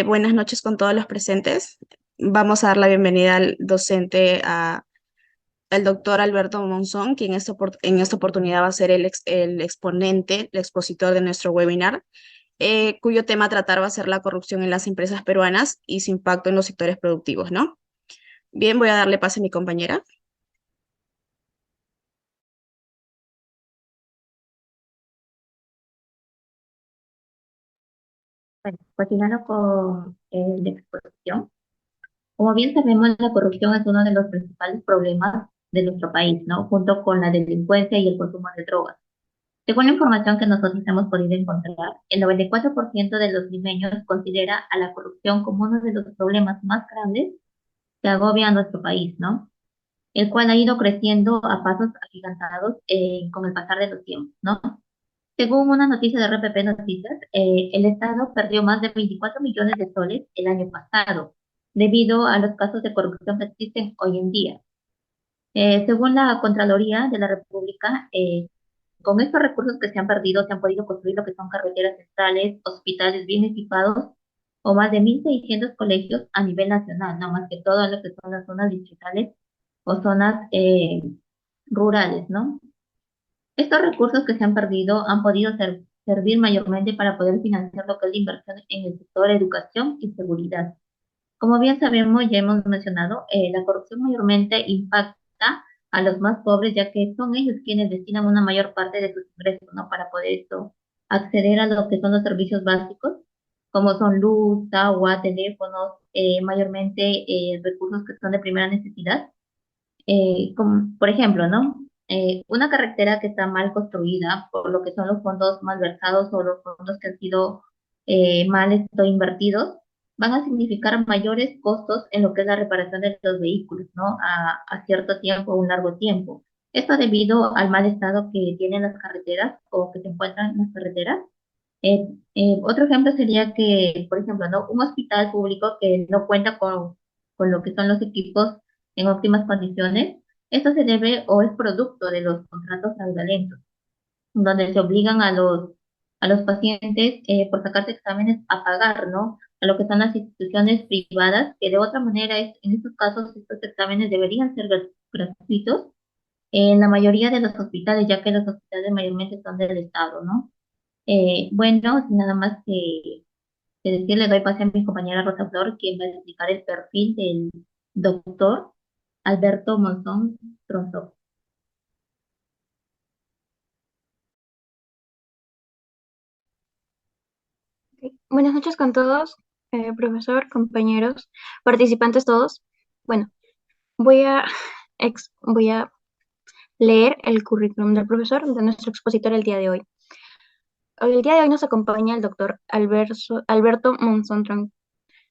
Buenas noches con todos los presentes. Vamos a dar la bienvenida al docente, al doctor Alberto Monzón, quien en esta oportunidad va a ser el exponente, el expositor de nuestro webinar, cuyo tema a tratar va a ser la corrupción en las empresas peruanas y su impacto en los sectores productivos, ¿no? Bien, voy a darle pase a mi compañera. Bueno, continuando con la exposición, como bien sabemos, la corrupción es uno de los principales problemas de nuestro país, ¿no? Junto con la delincuencia y el consumo de drogas. Según la información que nosotros hemos podido encontrar, el 94% de los limeños considera a la corrupción como uno de los problemas más grandes que agobia a nuestro país, ¿no? El cual ha ido creciendo a pasos agigantados con el pasar de los tiempos, ¿no? Según una noticia de RPP Noticias, el Estado perdió más de 24 millones de soles el año pasado, debido a los casos de corrupción que existen hoy en día. Según la Contraloría de la República, con estos recursos que se han perdido, se han podido construir lo que son carreteras centrales, hospitales bien equipados, o más de 1.600 colegios a nivel nacional, no más que todo lo que son las zonas distritales o zonas rurales, ¿no? Estos recursos que se han perdido han podido servir mayormente para poder financiar lo que es la inversión en el sector educación y seguridad. Como bien sabemos, ya hemos mencionado, la corrupción mayormente impacta a los más pobres, ya que son ellos quienes destinan una mayor parte de sus ingresos, ¿no? Para poder esto acceder a lo que son los servicios básicos, como son luz, agua, teléfonos, mayormente recursos que son de primera necesidad, como, por ejemplo, ¿no? Una carretera que está mal construida por lo que son los fondos malversados o los fondos que han sido mal invertidos, van a significar mayores costos en lo que es la reparación de los vehículos, ¿no? A cierto tiempo, un largo tiempo. Esto debido al mal estado que tienen las carreteras o que se encuentran en las carreteras. Otro ejemplo sería que, por ejemplo, ¿no? Un hospital público que no cuenta con lo que son los equipos en óptimas condiciones, esto se debe o es producto de los contratos fraudulentos, donde se obligan a los pacientes por sacarse exámenes a pagar, ¿no? A lo que son las instituciones privadas, que de otra manera, en estos casos, estos exámenes deberían ser gratuitos en la mayoría de los hospitales, ya que los hospitales mayormente son del Estado, ¿no? Bueno, sin nada más que decir, le doy pase a mi compañera Rosa Flor, quien va a explicar el perfil del doctor Alberto Monzón Tronzo. Ok. Buenas noches con todos, profesor, compañeros, participantes todos. Bueno, voy a, voy a leer el currículum del profesor, de nuestro expositor el día de hoy. El día de hoy nos acompaña el doctor Alberto Monzón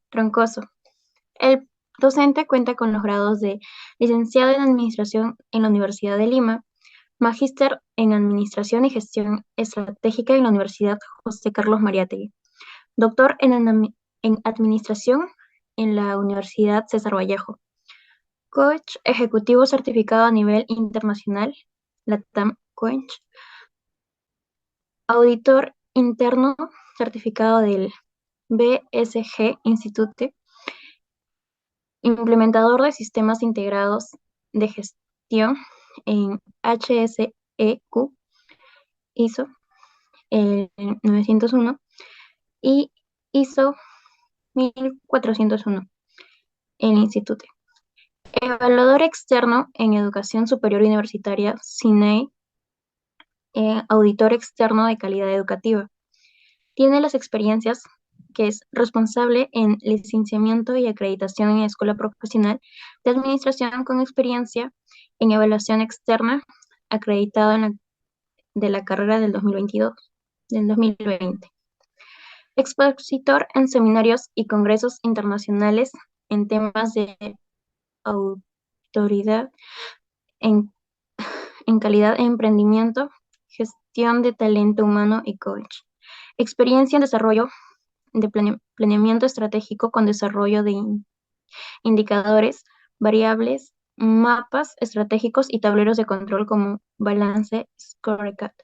Troncoso. El docente cuenta con los grados de licenciado en Administración en la Universidad de Lima, magíster en Administración y Gestión Estratégica en la Universidad José Carlos Mariátegui, doctor en Administración en la Universidad César Vallejo, coach ejecutivo certificado a nivel internacional, LATAM Coach, auditor interno certificado del BSG Institute, implementador de sistemas integrados de gestión en HSEQ, ISO 901 y ISO 1401, el Instituto. Evaluador externo en Educación Superior Universitaria, CINEI, auditor externo de calidad educativa. Tiene las experiencias que es responsable en licenciamiento y acreditación en escuela profesional de administración con experiencia en evaluación externa, acreditado de la carrera del 2020. Expositor en seminarios y congresos internacionales en temas de autoridad en calidad de emprendimiento, gestión de talento humano y coach. Experiencia en desarrollo de planeamiento estratégico con desarrollo de indicadores, variables, mapas estratégicos y tableros de control como balance, scorecard.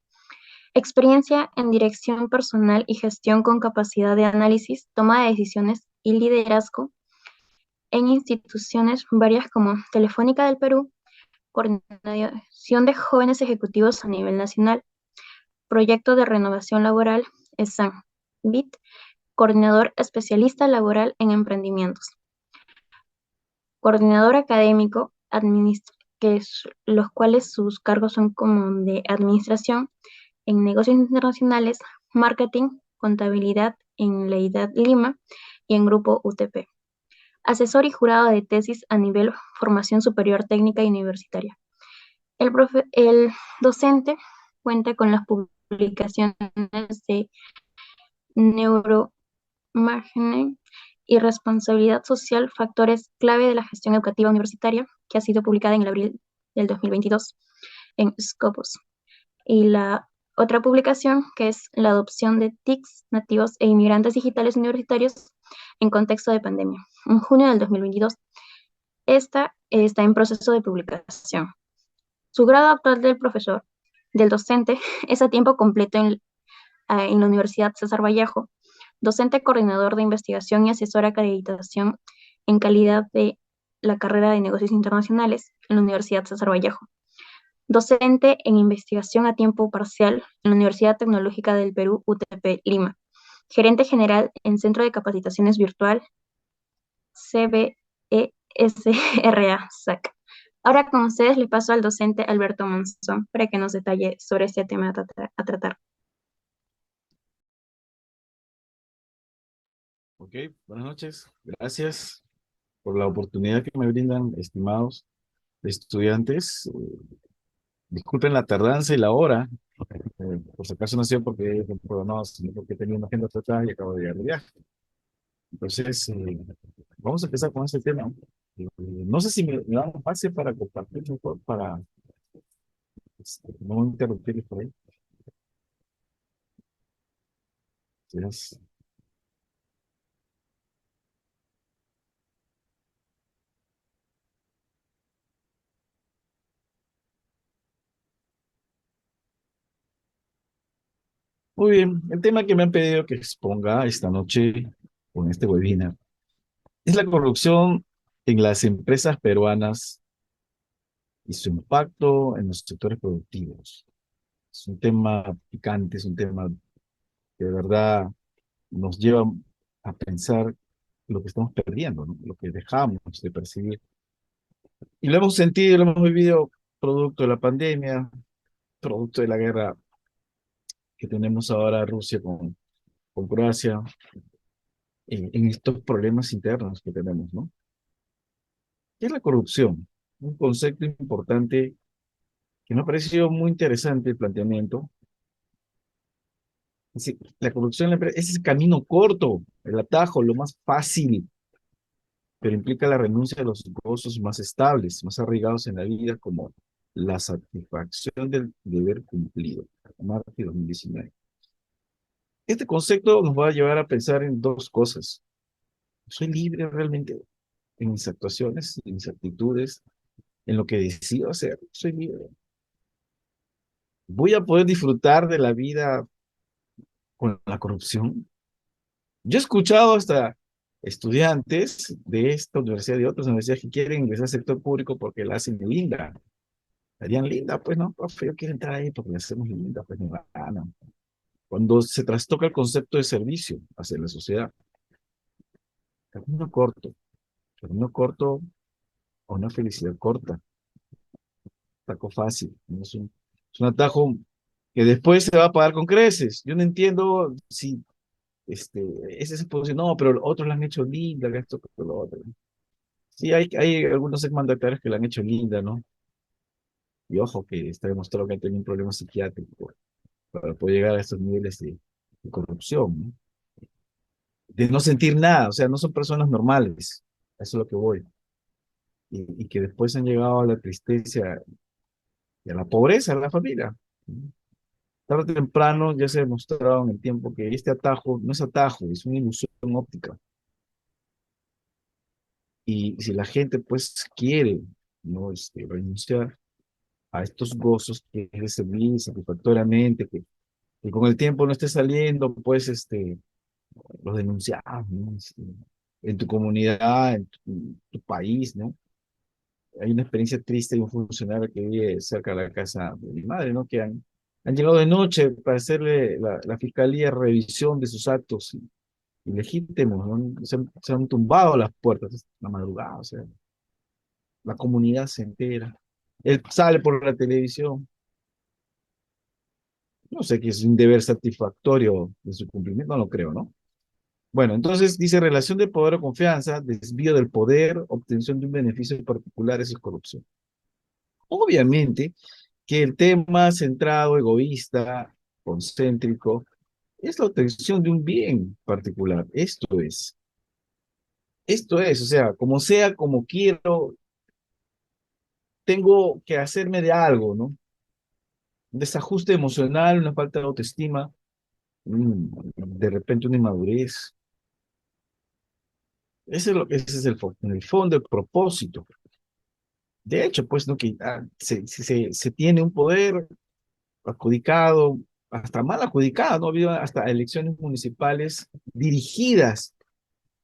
Experiencia en dirección personal y gestión con capacidad de análisis, toma de decisiones y liderazgo en instituciones varias como Telefónica del Perú, Coordinación de Jóvenes Ejecutivos a nivel nacional, Proyecto de Renovación Laboral, ESAN, BIT, Coordinador Especialista Laboral en Emprendimientos, Coordinador Académico, los cuales sus cargos son como de Administración en Negocios Internacionales, Marketing, Contabilidad en la IDAD Lima y en Grupo UTP. Asesor y jurado de tesis a nivel formación superior técnica y universitaria. El docente cuenta con las publicaciones de neuromarketing y responsabilidad social, factores clave de la gestión educativa universitaria, que ha sido publicada en el abril del 2022 en Scopus. Y la otra publicación, que es la adopción de TICs nativos e inmigrantes digitales universitarios en contexto de pandemia, en junio del 2022. Esta está en proceso de publicación. Su grado actual del docente, es a tiempo completo en la Universidad César Vallejo, docente coordinador de investigación y asesor acreditación en calidad de la carrera de negocios internacionales en la Universidad César Vallejo. Docente en investigación a tiempo parcial en la Universidad Tecnológica del Perú, UTP Lima. Gerente general en Centro de Capacitaciones Virtual, CBESRA, SAC. Ahora con ustedes le paso al docente Alberto Monzón para que nos detalle sobre este tema a tratar. Ok, buenas noches. Gracias por la oportunidad que me brindan, estimados estudiantes. Disculpen la tardanza y la hora. Por si acaso no ha sido porque no, sino porque tenía una agenda tratada y acabo de llegar de viaje. Entonces, vamos a empezar con este tema. No sé si me dan un pase para compartir mejor, para no interrumpir por ahí. Entonces, muy bien, el tema que me han pedido que exponga esta noche con este webinar es la corrupción en las empresas peruanas y su impacto en los sectores productivos. Es un tema picante, es un tema que de verdad nos lleva a pensar lo que estamos perdiendo, ¿no? Lo que dejamos de percibir. Y lo hemos sentido, lo hemos vivido producto de la pandemia, producto de la guerra que tenemos ahora Rusia con Croacia, en estos problemas internos que tenemos, ¿no? ¿Qué es la corrupción? Un concepto importante que me ha parecido muy interesante el planteamiento. Es decir, la corrupción en la empresa es ese camino corto, el atajo, lo más fácil, pero implica la renuncia a los gozos más estables, más arraigados en la vida, como la satisfacción del deber cumplido. Marzo 2019. Este concepto nos va a llevar a pensar en dos cosas. ¿Soy libre realmente en mis actuaciones, en mis actitudes, en lo que decido hacer? ¿Soy libre? ¿Voy a poder disfrutar de la vida con la corrupción? Yo he escuchado hasta estudiantes de esta universidad y de otras universidades que quieren ingresar al sector público porque la hacen linda. La harían linda, pues no, profe, yo quiero entrar ahí porque la hacemos linda, pues me gana. Cuando se trastoca el concepto de servicio hacia la sociedad, camino corto a una felicidad corta, atajo fácil, ¿no? Es un atajo que después se va a pagar con creces. Yo no entiendo si ese se puede decir, no, pero otros la han hecho linda, esto, pero lo otro. Sí, hay algunos exmandatarios que la han hecho linda, ¿no? Y ojo, que está demostrado que han tenido un problema psiquiátrico para poder llegar a estos niveles de corrupción, ¿no? De no sentir nada, o sea, no son personas normales, eso es lo que voy. Y que después han llegado a la tristeza y a la pobreza de la familia. Tarde o temprano ya se ha demostrado en el tiempo que este atajo no es atajo, es una ilusión óptica. Y si la gente pues quiere, ¿no? Renunciar a estos gozos que es servir satisfactoriamente, que y con el tiempo no esté saliendo, pues los denunciamos, ¿no? En tu comunidad, en tu país, ¿no? Hay una experiencia triste de un funcionario que vive cerca de la casa de mi madre, ¿no? Que han llegado de noche para hacerle la fiscalía revisión de sus actos ilegítimos, ¿no? Se han tumbado las puertas la madrugada, o sea, la comunidad se entera. Él sale por la televisión. No sé que es un deber satisfactorio de su cumplimiento, no lo creo, ¿no? Bueno, entonces dice relación de poder o confianza, desvío del poder, obtención de un beneficio particular, eso es corrupción. Obviamente que el tema centrado, egoísta, concéntrico, es la obtención de un bien particular. O sea, como quiero, tengo que hacerme de algo, ¿no? Un desajuste emocional, una falta de autoestima, de repente una inmadurez. Ese es en el fondo, el propósito. De hecho, pues, ¿no? Que se tiene un poder adjudicado, hasta mal adjudicado, ¿no? Ha habido hasta elecciones municipales dirigidas,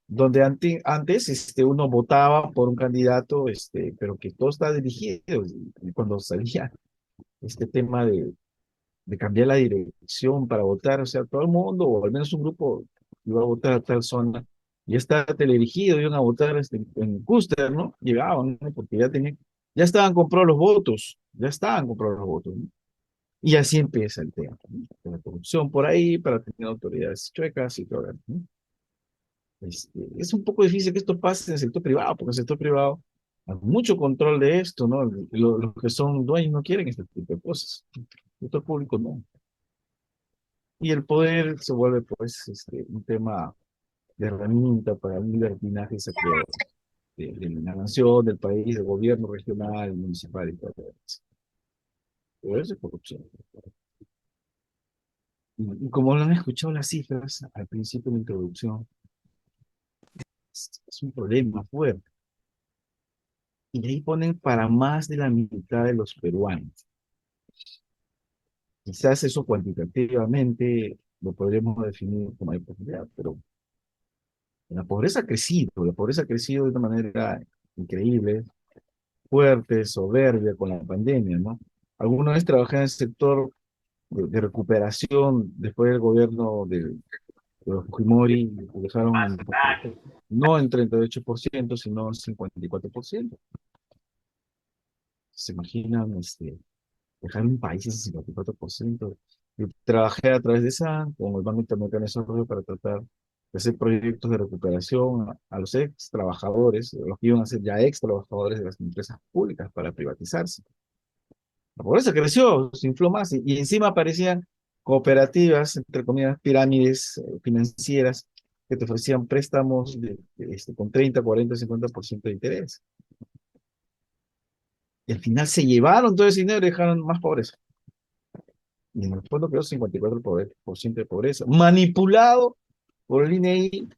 donde antes uno votaba por un candidato, pero que todo está dirigido. Y cuando salía este tema de cambiar la dirección para votar, o sea, todo el mundo, o al menos un grupo, iba a votar a tal zona, ya está teledirigido, iban a votar en Custer, ¿no? Llegaban, ¿no? Porque ya estaban comprados los votos, ya estaban comprados los votos, ¿no? Y así empieza el tema, ¿no? De la corrupción por ahí, para tener autoridades chuecas y todo, ¿no? Es un poco difícil que esto pase en el sector privado, porque el sector privado hay mucho control de esto, ¿no? Los que son dueños no quieren este tipo de cosas. El sector público no. Y el poder se vuelve, pues, un tema de herramienta para un libertinaje saqueo de la nación, del país, del gobierno regional, municipal y todo eso. Pero eso es corrupción. Y como lo han escuchado las cifras al principio de la introducción, es un problema fuerte. Y ahí ponen para más de la mitad de los peruanos. Quizás eso cuantitativamente lo podríamos definir como hay profundidad, pero la pobreza ha crecido de una manera increíble, fuerte, soberbia con la pandemia, ¿no? Alguna vez trabajé en el sector de recuperación después del gobierno de los Fujimori, que dejaron no en 38%, sino en 54%. ¿Se imaginan dejar un país en 54%? Yo trabajé a través de esa, con el Banco Interamericano de Desarrollo, para tratar de hacer proyectos de recuperación a los ex trabajadores, los que iban a ser ya ex trabajadores de las empresas públicas para privatizarse. La pobreza creció, se infló más y encima aparecían cooperativas, entre comillas, pirámides financieras que te ofrecían préstamos con 30, 40, 50% de interés. Y al final se llevaron todo ese dinero y dejaron más pobreza. Y en el fondo quedó 54% de pobreza, manipulado por el INEI,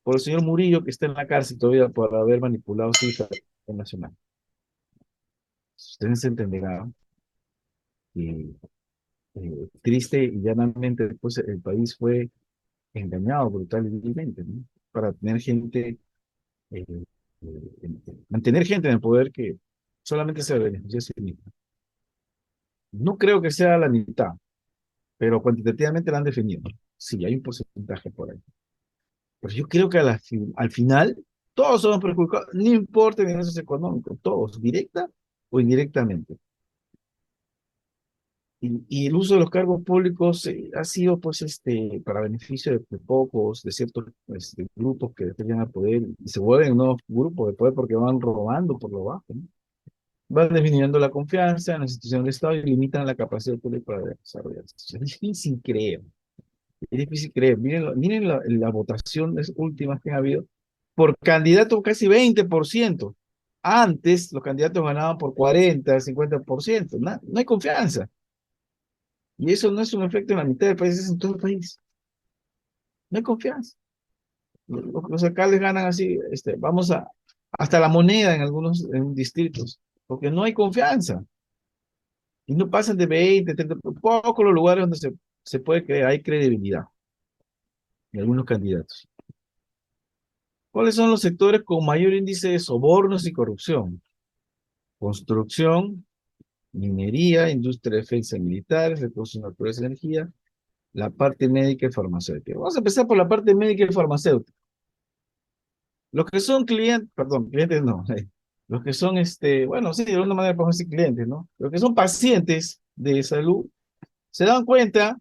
por el señor Murillo, que está en la cárcel todavía por haber manipulado cifras nacional. Ustedes se entenderán que triste y llanamente, pues el país fue engañado brutalmente, ¿no? Para tener eh, mantener gente en el poder que solamente se beneficia a sí misma. No creo que sea la mitad, pero cuantitativamente la han definido. Sí, hay un porcentaje por ahí. Pero yo creo que al final todos somos perjudicados, no importa en ingresos económicos, todos, directa o indirectamente. Y el uso de los cargos públicos ha sido, pues, para beneficio de pocos, de ciertos grupos que después llegan al poder y se vuelven nuevos grupos de poder porque van robando por lo bajo, ¿no? Van disminuyendo la confianza en las instituciones del Estado y limitan la capacidad pública para desarrollarse. Es difícil creer, es difícil creer. Miren, miren la votación últimas que ha habido por candidato casi 20%. Antes los candidatos ganaban por 40, 50%. No hay confianza. Y eso no es un efecto en la mitad del país, es en todo el país. No hay confianza. Los alcaldes ganan así, hasta la moneda en algunos distritos, porque no hay confianza. Y no pasan de 20, 30, poco los lugares donde se puede creer, hay credibilidad de algunos candidatos. ¿Cuáles son los sectores con mayor índice de sobornos y corrupción? Construcción, minería, industria de defensa militar, recursos naturales y energía, la parte médica y farmacéutica. Vamos a empezar por la parte médica y farmacéutica. Los que son clientes, perdón, clientes no, los que son, bueno, sí, de alguna manera podemos decir clientes, ¿no? Los que son pacientes de salud se dan cuenta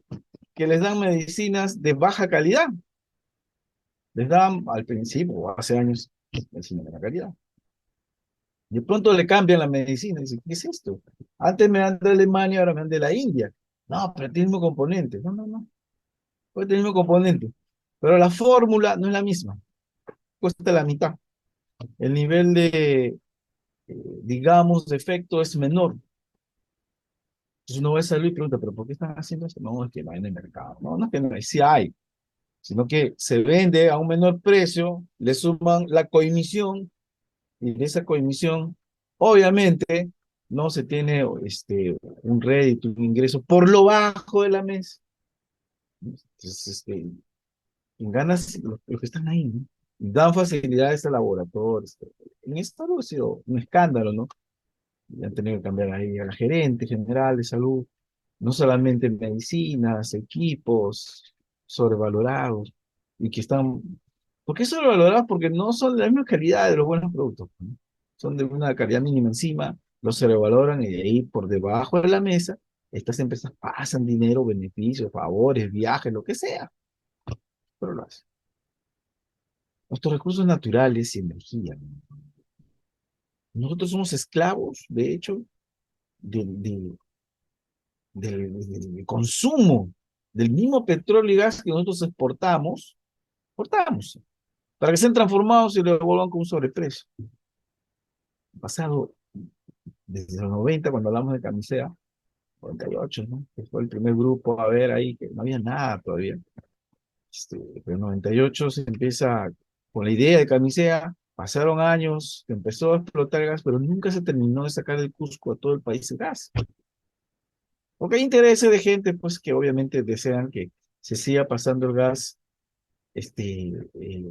que les dan medicinas de baja calidad. Les dan al principio, o hace años, medicina de baja calidad. De pronto le cambian la medicina. Dicen, ¿qué es esto? Antes me dan de Alemania, ahora me dan de la India. No, pero tiene el mismo componente. No, no, no. Puede tener el mismo componente. Pero la fórmula no es la misma. Cuesta la mitad. El nivel de, digamos, de efecto es menor. Entonces uno va a salir y pregunta, ¿pero por qué están haciendo esto? No, es que no hay en el mercado. No, no es que no hay, sí hay. Sino que se vende a un menor precio, le suman la coimisión, y de esa coimisión, obviamente, no se tiene un rédito, un ingreso por lo bajo de la mesa. Entonces, quien gana es los que están ahí, ¿no? Y dan facilidades a laboratorios. En esto ha sido un escándalo, ¿no? Y han tenido que cambiar ahí a la gerente general de salud, no solamente medicinas, equipos sobrevalorados, y que están... ¿Por qué sobrevalorados? Porque no son de la misma calidad de los buenos productos, ¿no? Son de una calidad mínima encima, los sobrevaloran y de ahí por debajo de la mesa, estas empresas pasan dinero, beneficios, favores, viajes, lo que sea, pero lo hacen. Nuestros recursos naturales y energía, ¿no? Nosotros somos esclavos, de hecho, del, del consumo del mismo petróleo y gas que nosotros exportamos, para que sean transformados y lo devuelvan con un sobreprecio. Pasado desde los 90, cuando hablamos de Camisea, 98, ¿no? Que fue el primer grupo a ver ahí, que no había nada todavía. Pero en 98 se empieza con la idea de Camisea, pasaron años, que empezó a explotar el gas, pero nunca se terminó de sacar del Cusco a todo el país el gas. Porque hay intereses de gente, pues, que obviamente desean que se siga pasando el gas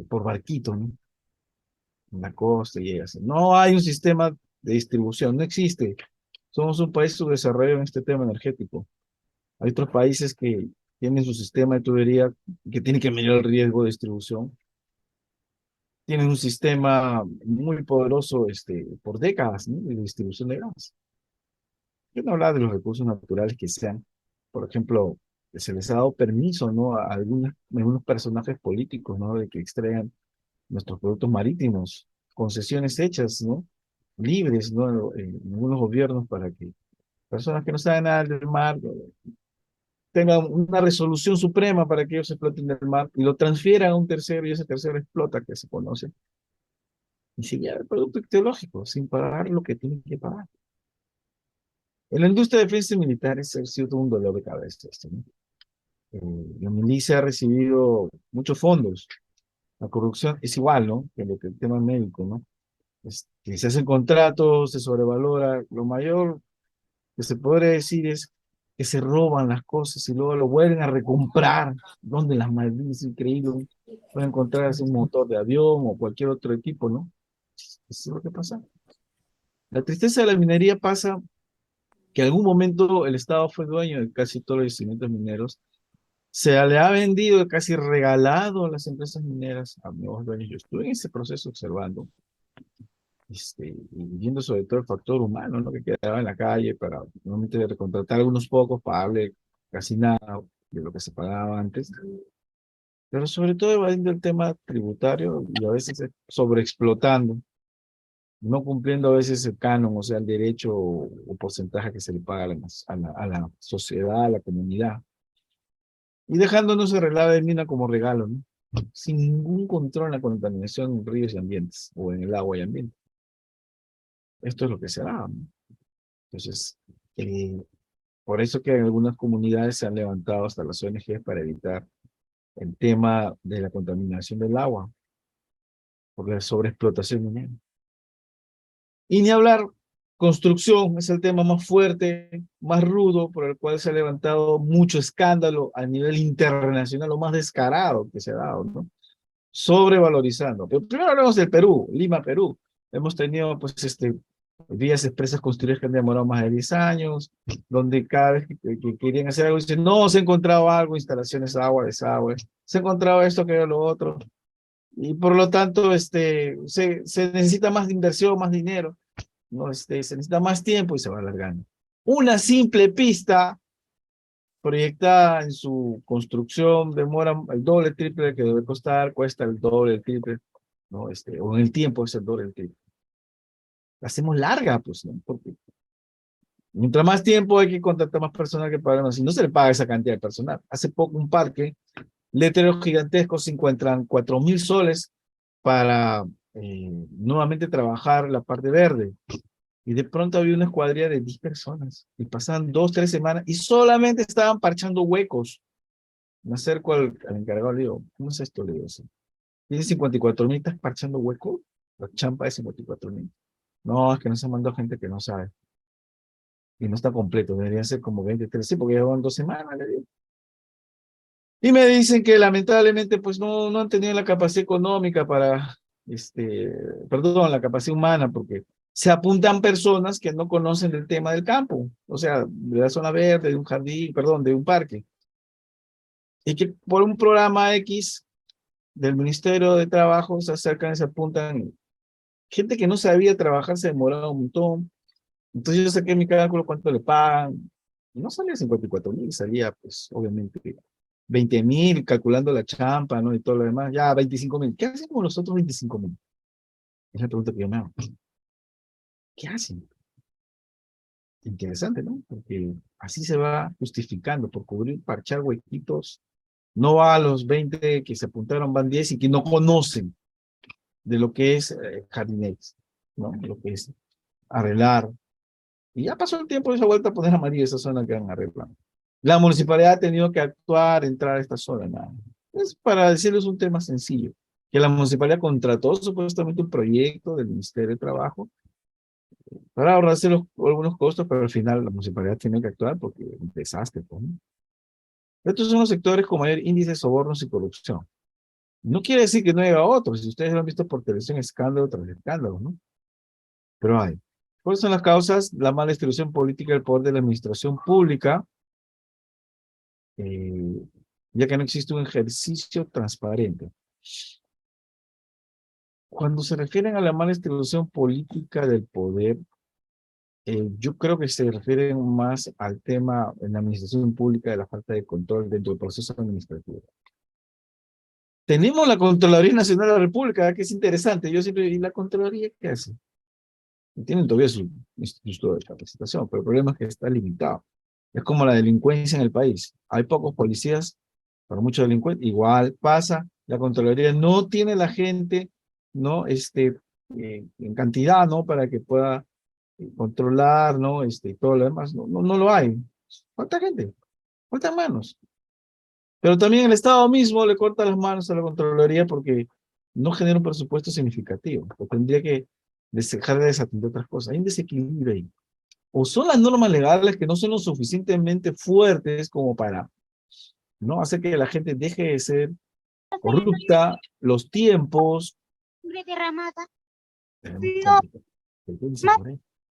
por barquito, ¿no? En la costa y así. No hay un sistema de distribución, no existe. Somos un país subdesarrollado en este tema energético. Hay otros países que tienen su sistema de tubería que tienen que medir el riesgo de distribución. Tienen un sistema muy poderoso por décadas, ¿no? De distribución de gas. Yo no hablaba de los recursos naturales que sean, por ejemplo, que se les ha dado permiso, ¿no? A algunos personajes políticos, ¿no? De que extraigan nuestros productos marítimos, concesiones hechas, ¿no? Libres, ¿no? En algunos gobiernos para que personas que no saben nada del mar tengan una resolución suprema para que ellos exploten el mar y lo transfieran a un tercero y ese tercero explota, que se conoce. Y se lleva el producto ectológico sin pagar lo que tienen que pagar. En la industria de defensa militar ha sido todo un dolor de cabeza esto, ¿no? La milicia ha recibido muchos fondos. La corrupción es igual, ¿no? Que lo que el tema médico, ¿no? Que se hacen contratos, se sobrevalora. Lo mayor que se podría decir es que se roban las cosas y luego lo vuelven a recomprar. Donde las malditas, increíble, pueden encontrarse un motor de avión o cualquier otro equipo, ¿no? Eso es lo que pasa. La tristeza de la minería pasa que en algún momento el Estado fue dueño de casi todos los yacimientos mineros, se le ha vendido, casi regalado a las empresas mineras a nuevos dueños. Yo estuve en ese proceso observando, y viendo sobre todo el factor humano, ¿no? Que quedaba en la calle para normalmente recontratar a algunos pocos, pagarle casi nada de lo que se pagaba antes, pero sobre todo evadiendo el tema tributario y a veces sobreexplotando, no cumpliendo a veces el canon, o sea, el derecho o porcentaje que se le paga a la sociedad, a la comunidad, y dejándonos el relave de mina como regalo, ¿no? Sin ningún control en la contaminación en ríos y ambientes, o en el agua y ambiente. Esto es lo que se da, ¿no? Entonces, por eso que en algunas comunidades se han levantado hasta las ONG para evitar el tema de la contaminación del agua, por la sobreexplotación minera. Y ni hablar Construcción es el tema más fuerte, más rudo, por el cual se ha levantado mucho escándalo a nivel internacional, lo más descarado que se ha dado, ¿no? Sobrevalorizando. Pero primero hablamos del Perú, Lima, Perú. Hemos tenido, pues, vías expresas construidas que han demorado más de 10 años, donde cada vez que querían hacer algo, dicen, no, se ha encontrado algo, instalaciones, agua, desagüe, se ha encontrado esto, que lo otro, y por lo tanto, se necesita más inversión, más dinero, ¿no? Se necesita más tiempo y se va alargando. Una simple pista proyectada en su construcción demora el doble, el triple que debe costar, cuesta el doble, el triple, ¿no? O en el tiempo es el doble, el triple. La hacemos larga, pues, ¿no? Porque mientras más tiempo hay que contratar más personal que pagar más, y no se le paga esa cantidad de personal. Hace poco un parque, letreros gigantescos, se encuentran 4.000 soles para nuevamente trabajar la parte verde. Y de pronto había una escuadrilla de 10 personas y pasaban 2, 3 semanas y solamente estaban parchando huecos. Me acerco al encargado, le digo, ¿cómo es esto? Le digo, sí. Dice 54.000, ¿estás parchando huecos? La champa de 54.000. No, es que nos han mandado gente que no sabe. Y no está completo, deberían ser como 23, sí, porque llevan 2 semanas, le digo. Y me dicen que lamentablemente pues no han tenido la capacidad económica para, perdón, la capacidad humana, porque se apuntan personas que no conocen del tema del campo, o sea, de la zona verde, de un jardín, perdón, de un parque. Y que por un programa X del Ministerio de Trabajo se acercan y se apuntan. Gente que no sabía trabajar se demoraba un montón. Entonces yo saqué mi cálculo cuánto le pagan. Y no salía 54.000, salía pues obviamente 20.000, calculando la champa, ¿no? Y todo lo demás. Ya 25.000. ¿Qué hacen con los otros 25.000? Es la pregunta que yo me hago. ¿Qué hacen? Interesante, ¿no? Porque así se va justificando por cubrir, parchar huequitos. No va a los 20 que se apuntaron, van 10 y que no conocen de lo que es jardinería, ¿no? Lo que es arreglar. Y ya pasó el tiempo y se ha vuelto a poner amarillo esa zona que han arreglado. La municipalidad ha tenido que actuar, entrar a esta zona. Nada. Es para decirles un tema sencillo, que la municipalidad contrató supuestamente un proyecto del Ministerio de Trabajo para ahorrarse algunos costos, pero al final la municipalidad tiene que actuar porque es un desastre, pues, ¿no? Estos son los sectores con mayor índice de sobornos y corrupción. No quiere decir que no haya otros, si ustedes lo han visto por televisión, escándalo tras escándalo, ¿no? Pero hay. ¿Cuáles son las causas? La mala distribución política del poder de la administración pública, eh, ya que no existe un ejercicio transparente. Cuando se refieren a la mala distribución política del poder, yo creo que se refieren más al tema en la administración pública de la falta de control dentro del proceso administrativo. Tenemos la Contraloría Nacional de la República, que es interesante. Yo siempre, ¿y la Contraloría qué hace? Tienen todavía su instituto de capacitación, pero el problema es que está limitado. Es como la delincuencia en el país. Hay pocos policías, pero muchos delincuentes. Igual pasa, la Contraloría no tiene la gente, ¿no? En cantidad, ¿no? Para que pueda controlar, ¿no? Y todo lo demás. No lo hay. Falta gente, faltan manos. Pero también el Estado mismo le corta las manos a la Contraloría porque no genera un presupuesto significativo. O tendría que dejar de desatender otras cosas. Hay un desequilibrio ahí. O son las normas legales que no son lo suficientemente fuertes como para no hacer que la gente deje de ser corrupta, los tiempos. Derramada. No,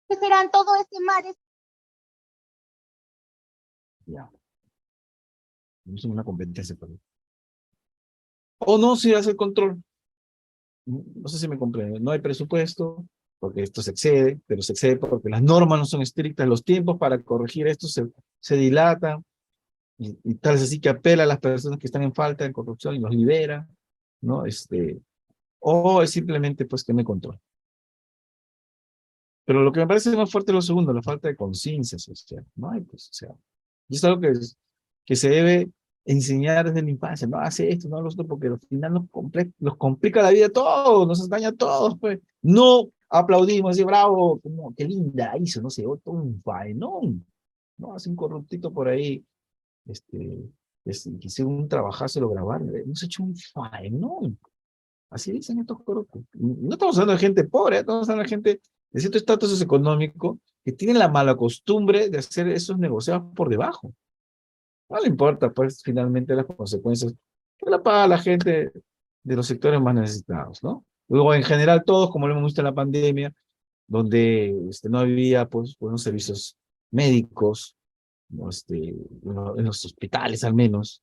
Que serán todo este mares. Ya, no es una competencia para o no se hace el control. No sé si me comprenden. No hay presupuesto, porque esto se excede, pero se excede porque las normas no son estrictas, los tiempos para corregir esto se dilatan, y tal es así que apela a las personas que están en falta de corrupción y los libera, ¿no? O es simplemente pues que no hay control. Pero lo que me parece más fuerte es lo segundo, la falta de conciencia social. No hay, pues, o sea, y es algo que se debe enseñar desde la infancia. No hace esto, no lo otro, porque al final nos complica la vida a todos, nos daña a todos, pues. No aplaudimos, así, bravo, como, qué linda hizo, no sé, otro un faenón. No, hace un corruptito por ahí, que hizo un trabajazo, lo grabaron, hemos hecho un faenón. Así dicen estos corruptos. No estamos hablando de gente pobre, estamos hablando de gente de cierto estatus socioeconómico, que tienen la mala costumbre de hacer esos negociados por debajo. No le importa, pues, finalmente las consecuencias que la paga la gente de los sectores más necesitados, ¿no? Luego, en general, todos, como lo hemos visto en la pandemia, donde no había, pues, buenos servicios médicos, ¿no? En los hospitales al menos,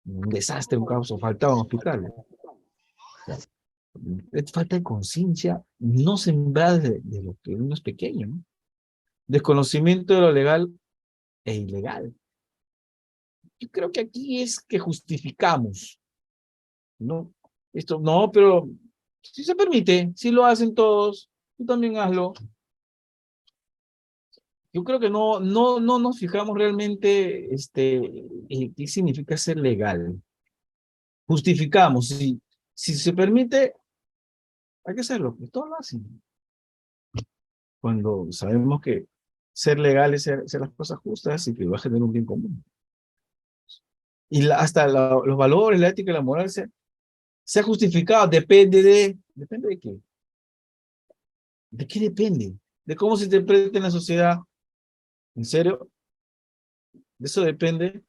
un desastre, un caos, o faltaban hospitales. O sea, es falta de conciencia no sembrada de lo que uno es pequeño, ¿no? Desconocimiento de lo legal e ilegal. Yo creo que aquí es que justificamos, ¿no? Esto, no, pero si se permite, si lo hacen todos, tú también hazlo. Yo creo que no nos fijamos realmente qué significa ser legal. Justificamos, si se permite, hay que hacerlo, pues todos lo hacen. Cuando sabemos que ser legal es hacer las cosas justas y que va a generar un bien común. Y hasta los valores, la ética y la moral se ha justificado, ¿depende de qué? ¿De qué depende? ¿De cómo se interpreta en la sociedad? ¿En serio? ¿De eso depende?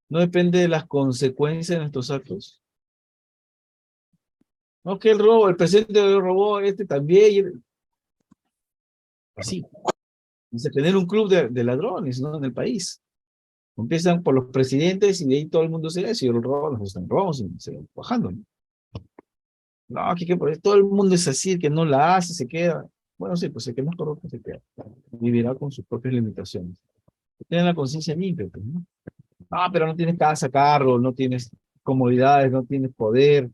¿No depende de las consecuencias de nuestros actos? No, que el robo, el presidente lo robó, también. Así. Se genera un club de ladrones, ¿no? En el país. Empiezan por los presidentes y de ahí todo el mundo se si el robo, los están robando, se van bajando, ¿no? No, todo el mundo es así, el que no la hace, se queda. Bueno, sí, pues el que no es corrupto se queda. Vivirá con sus propias limitaciones. Tienen la conciencia limpia, pues, ¿no? Ah, pero no tienes casa, carro, no tienes comodidades, no tienes poder.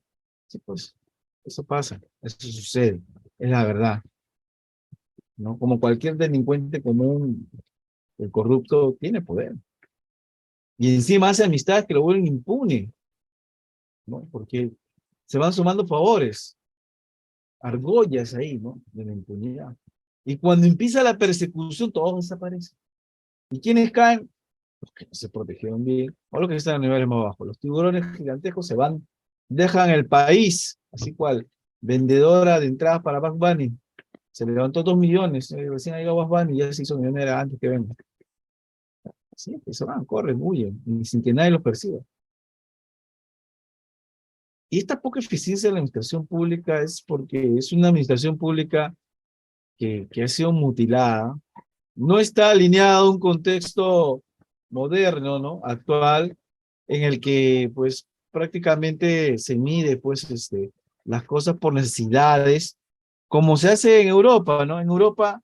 Sí, pues, eso pasa, eso sucede, es la verdad, ¿no? Como cualquier delincuente común, el corrupto tiene poder. Y encima hace amistades que lo vuelven impune, ¿no? Porque se van sumando favores, argollas ahí, ¿no? De la impunidad. Y cuando empieza la persecución, todo desaparece. ¿Y quiénes caen? Los que no se protegieron bien, o los que están a niveles más bajos. Los tiburones gigantescos se van, dejan el país, así cual, vendedora de entradas para Bad Bunny, se levantó 2 millones, recién ha llegado Bad Bunny y ya se hizo millonera antes que venga. Así es que se van, corren, huyen, y sin que nadie los persiga. Y esta poca eficiencia de la administración pública es porque es una administración pública que ha sido mutilada, no está alineada a un contexto moderno, ¿no? Actual, en el que pues prácticamente se mide pues las cosas por necesidades, como se hace en Europa, ¿no? En Europa,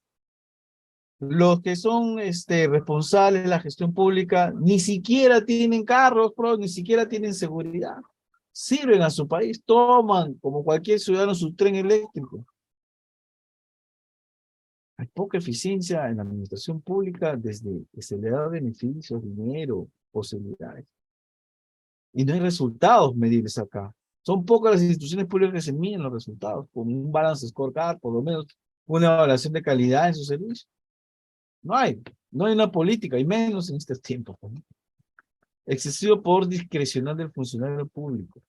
los que son responsables de la gestión pública ni siquiera tienen carros, ni siquiera tienen seguridad. Sirven a su país, toman como cualquier ciudadano su tren eléctrico. Hay poca eficiencia en la administración pública desde que se le da beneficios, dinero, posibilidades. Y no hay resultados medibles acá. Son pocas las instituciones públicas que se miden los resultados, con un balance scorecard, por lo menos una evaluación de calidad en sus servicios. No hay una política, y menos en estos tiempos, ¿no? Excesivo poder discrecional del funcionario público.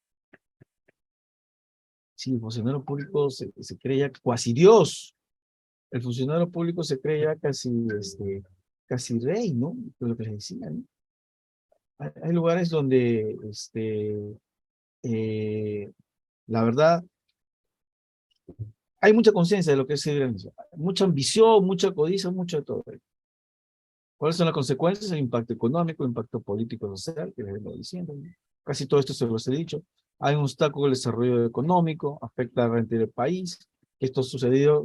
Sí, el funcionario público se cree ya cuasi Dios. El funcionario público se cree ya casi rey, ¿no? Lo que les decía, ¿no? Hay lugares donde, la verdad, hay mucha conciencia de lo que es ser grande. Mucha ambición, mucha codicia, mucho de todo. ¿Cuáles son las consecuencias? El impacto económico, el impacto político, social, que les vengo diciendo, ¿no? Casi todo esto se los he dicho. Hay un obstáculo al desarrollo económico, afecta al renta del país. Esto ha sucedido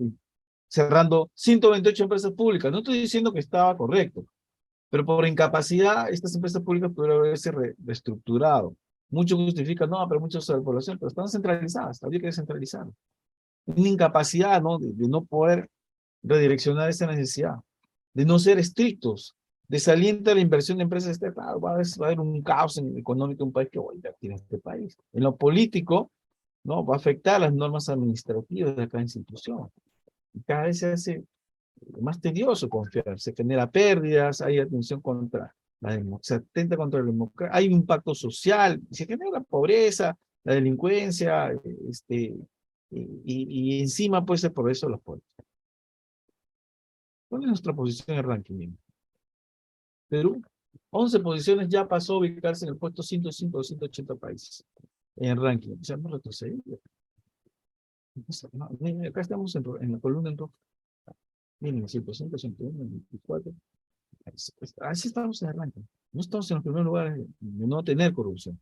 cerrando 128 empresas públicas. No estoy diciendo que estaba correcto, pero por incapacidad estas empresas públicas pudieron haberse reestructurado. Muchos justifican, no, pero muchos de la población, pero están centralizadas, habría que descentralizar. Una incapacidad, ¿no? De no poder redireccionar esa necesidad, de no ser estrictos, desalienta la inversión de empresas externas. Va a haber un caos económico en un país que va a invertir en este país. En lo político, ¿no? Va a afectar las normas administrativas de cada institución. Y cada vez se hace más tedioso confiar, se genera pérdidas, hay atención contra la democracia, se atenta contra la democracia, hay un impacto social, se genera la pobreza, la delincuencia, y encima puede ser por eso los políticos. ¿Cuál es nuestra posición en el ranking? Perú, 11 posiciones, ya pasó a ubicarse en el puesto 105 de 180 países en el ranking. O sea, hemos retrocedido. No, miren, acá estamos en la columna en rojo. Miren, 105, 101, 24. Así estamos en el ranking. No estamos en los primeros lugares de no tener corrupción.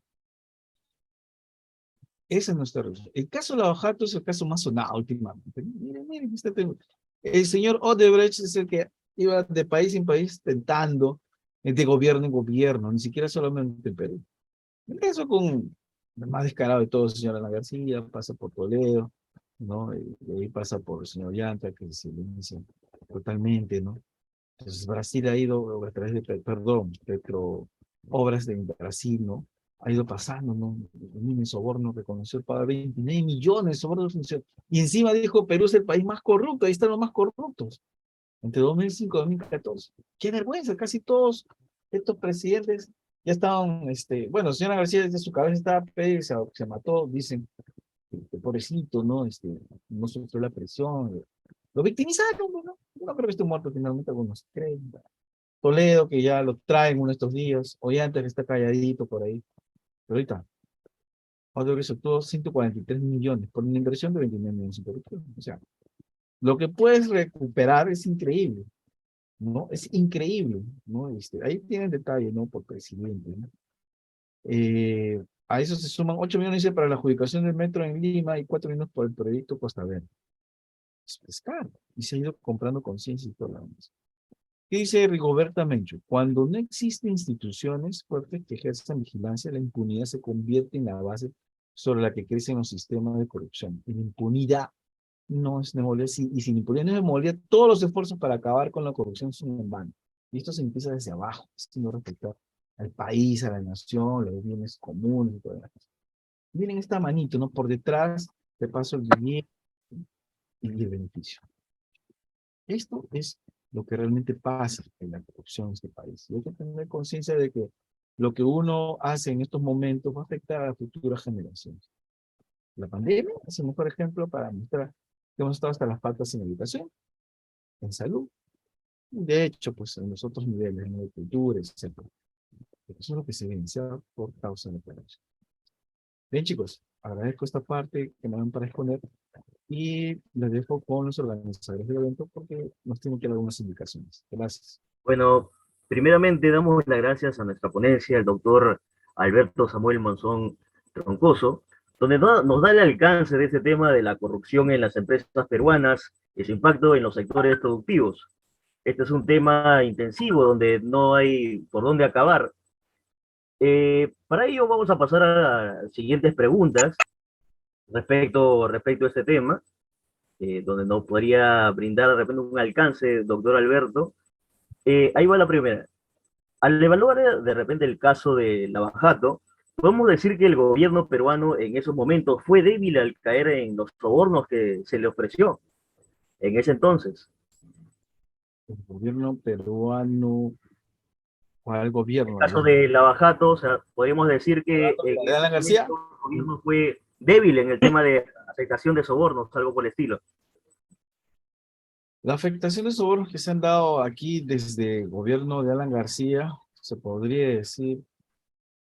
Esa es nuestra relación. El caso de Lavajato es el caso más sonado últimamente. Miren, el señor Odebrecht es el que iba de país en país tentando de gobierno en gobierno, ni siquiera solamente en Perú. Eso con el más descarado de todos, el señor Ana García, pasa por Toledo, ¿no? Y ahí pasa por el señor Llanta, que se le inicia totalmente, ¿no? Entonces Brasil ha ido a través de, perdón, Petro, obras de Brasil, ¿no? Ha ido pasando, ¿no? El mismo soborno reconoció pagar 29 millones de sobornos. Y encima dijo, Perú es el país más corrupto, ahí están los más corruptos. Entre 2005 y 2014. Qué vergüenza, casi todos estos presidentes ya estaban, bueno, señora García desde su cabeza estaba pedido, se mató, dicen, que pobrecito, ¿no? No sufrió la presión, lo victimizaron, ¿no? Yo no creo que esté muerto finalmente, algunos creen. Toledo, que ya lo traen uno de estos días, Ollanta que está calladito por ahí, pero ahorita, Odebrecht soltó 143 millones por una inversión de 29 millones en corrupción. O sea, lo que puedes recuperar es increíble, ¿no? Es increíble, ¿no? Ahí tienen detalle, ¿no? Por presidente, ¿no? A eso se suman 8 millones para la adjudicación del metro en Lima y 4 millones por el proyecto Costa Verde. Es caro, y se ha ido comprando conciencia y todo lo demás. ¿Qué dice Rigoberta Menchú? Cuando no existen instituciones fuertes que ejerzan vigilancia, la impunidad se convierte en la base sobre la que crecen los sistemas de corrupción. Y la impunidad no es demoler, y sin impunidad no es demoler, todos los esfuerzos para acabar con la corrupción son en vano. Y esto se empieza desde abajo, sino respetar al país, a la nación, los bienes comunes y todo lo demás. Miren esta manito, ¿no? Por detrás, te paso el billete y el beneficio. Esto es lo que realmente pasa en la corrupción en este país. Y hay que tener conciencia de que lo que uno hace en estos momentos va a afectar a las futuras generaciones. La pandemia es el mejor ejemplo para mostrar que hemos estado hasta las patas en educación, en salud, de hecho, pues en los otros niveles, ¿no? De cultura, etc. Eso es lo que se evidencia por causa de la corrupción. Bien, chicos, agradezco esta parte que me dan para exponer y les dejo con los organizadores del evento porque nos tienen que dar algunas indicaciones. Gracias. Bueno, primeramente damos las gracias a nuestra ponencia, el doctor Alberto Samuel Monzón Troncoso, donde nos da el alcance de este tema de la corrupción en las empresas peruanas y su impacto en los sectores productivos. Este es un tema intensivo donde no hay por dónde acabar. Para ello vamos a pasar a las siguientes preguntas respecto a este tema, donde nos podría brindar de repente un alcance, doctor Alberto. Ahí va la primera. Al evaluar de repente el caso de Lavajato, podemos decir que el gobierno peruano en esos momentos fue débil al caer en los sobornos que se le ofreció en ese entonces. El gobierno peruano, ¿cuál En gobierno? el caso de Lavajato, o sea, podríamos decir que en ¿De Alan ese García? momento el gobierno fue débil en el tema de aceptación de sobornos, algo por el estilo. Las afectaciones sobornos que se han dado aquí desde el gobierno de Alan García, se podría decir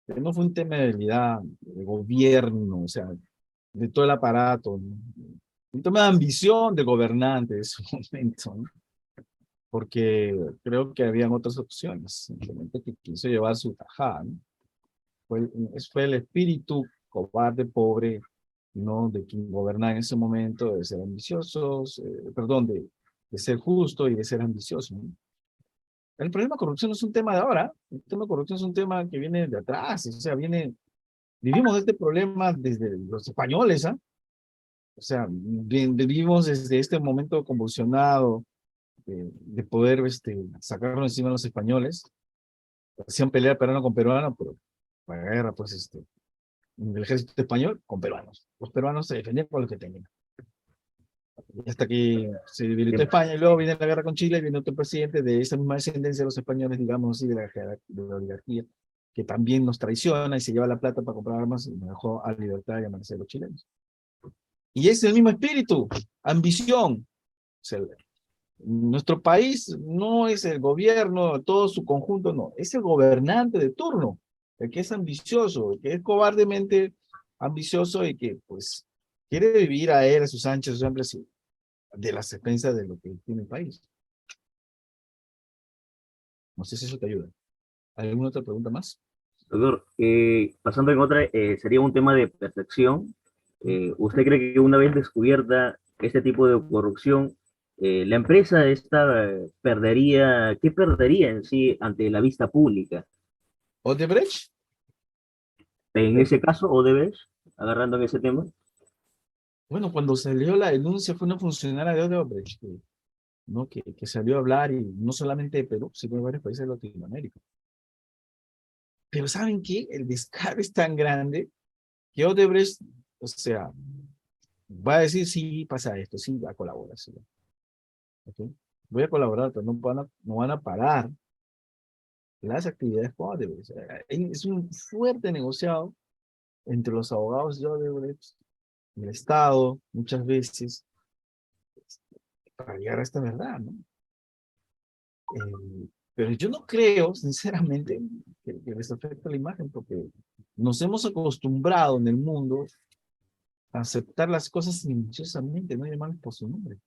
que no fue un tema de debilidad de gobierno, o sea, de todo el aparato, ¿no? Un tema de ambición de gobernante de ese momento, ¿no? Porque creo que habían otras opciones, simplemente que quiso llevar su tajada, ¿no? Fue el espíritu cobarde, pobre, ¿no? De quien gobernaba en ese momento, de ser ambiciosos, perdón, de ser justo y de ser ambicioso, ¿no? El problema de corrupción no es un tema de ahora, el tema de corrupción es un tema que viene de atrás, o sea, vivimos este problema desde los españoles, ¿ah? O sea, vivimos desde este momento convulsionado de poder sacarnos encima a los españoles, hacían pelear peruano con peruano, pero la guerra, pues, el ejército español con peruanos. Los peruanos se defendían con lo que tenían. Hasta que se debilitó España y luego viene la guerra con Chile y viene otro presidente de esa misma descendencia de los españoles, digamos así, de la oligarquía, que también nos traiciona y se lleva la plata para comprar armas y nos dejó a libertad y a merced de los chilenos. Y es el mismo espíritu, ambición. O sea, Nuestro país no es el gobierno, todo su conjunto, no, es el gobernante de turno, el que es ambicioso, el que es cobardemente ambicioso y que pues quiere vivir a él, a sus anchas, a sus hombres, de las expensas de lo que tiene el país. No sé si eso te ayuda. ¿Alguna otra pregunta más? Doctor, pasando en otra, sería un tema de percepción. ¿Usted cree que una vez descubierta este tipo de corrupción, la empresa esta perdería, qué perdería en sí ante la vista pública? ¿Odebrecht? En ese caso, Odebrecht, agarrando en ese tema. Bueno, cuando salió la denuncia fue una funcionaria de Odebrecht, ¿no? Que salió a hablar, y no solamente de Perú, sino de varios países de Latinoamérica. Pero ¿saben qué? El descaro es tan grande que Odebrecht, o sea, va a decir, sí, pasa esto, sí, va a colaborar, sí, ¿ok? Voy a colaborar, pero no van a parar las actividades con Odebrecht. O sea, es un fuerte negociado entre los abogados de Odebrecht y el Estado, muchas veces, para llegar a esta verdad, ¿no? Pero yo no creo, sinceramente, que les afecte la imagen, porque nos hemos acostumbrado en el mundo a aceptar las cosas silenciosamente, no llamarlas por su nombre.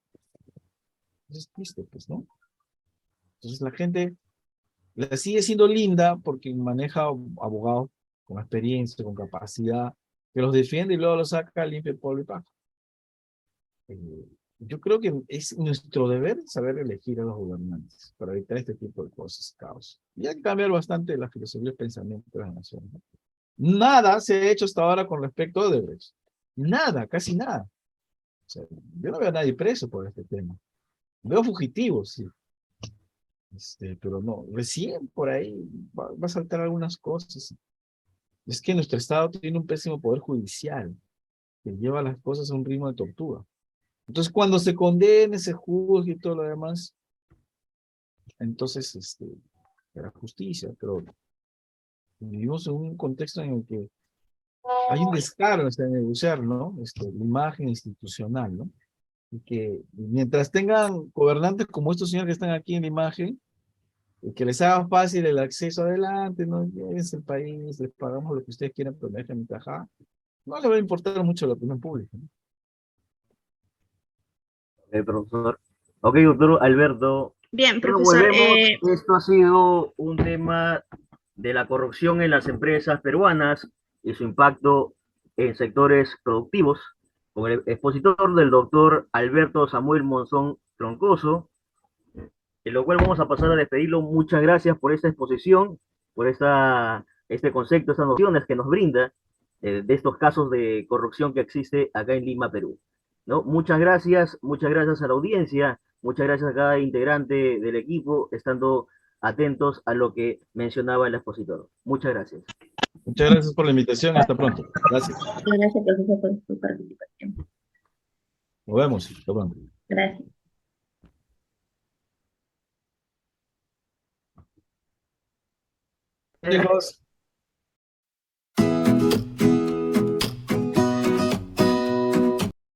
Eso es triste, pues, ¿no? Entonces la gente la sigue siendo linda porque maneja abogados con experiencia, con capacidad, que los defiende y luego los saca limpio, polvo y paja. Eh, yo creo que es nuestro deber saber elegir a los gobernantes para evitar este tipo de cosas, caos. Y hay que cambiar bastante la filosofía y el pensamiento de las naciones, ¿no? Nada se ha hecho hasta ahora con respecto a Odebrecht. Nada, casi nada. O sea, yo no veo a nadie preso por este tema. Veo fugitivos, sí. Pero no, recién por ahí va a saltar algunas cosas. Es que nuestro Estado tiene un pésimo poder judicial que lleva las cosas a un ritmo de tortura. Entonces, cuando se condene, se juzgue y todo lo demás, entonces, la justicia, pero vivimos en un contexto en el que hay un descaro en negociar, ¿no? La imagen institucional, ¿no? Y que mientras tengan gobernantes como estos señores que están aquí en la imagen, y que les haga fácil el acceso adelante, ¿no? Llévense el país, les pagamos lo que ustedes quieran, pero me dejen encajar. No le va a importar mucho la opinión pública, ¿no? Profesor. Ok, doctor Alberto. Bien, Bueno, profesor, volvemos. Esto ha sido un tema de la corrupción en las empresas peruanas y su impacto en sectores productivos, con el expositor del doctor Alberto Samuel Monzón Troncoso, en lo cual vamos a pasar a despedirlo. Muchas gracias por esta exposición, por este concepto, estas nociones que nos brinda de estos casos de corrupción que existe acá en Lima, Perú. ¿No? Muchas gracias a la audiencia, muchas gracias a cada integrante del equipo, estando atentos a lo que mencionaba el expositor. Muchas gracias. Muchas gracias por la invitación. Hasta pronto. Gracias. Gracias, profesor, por su participación. Nos vemos. Hasta pronto. Gracias. Chicos.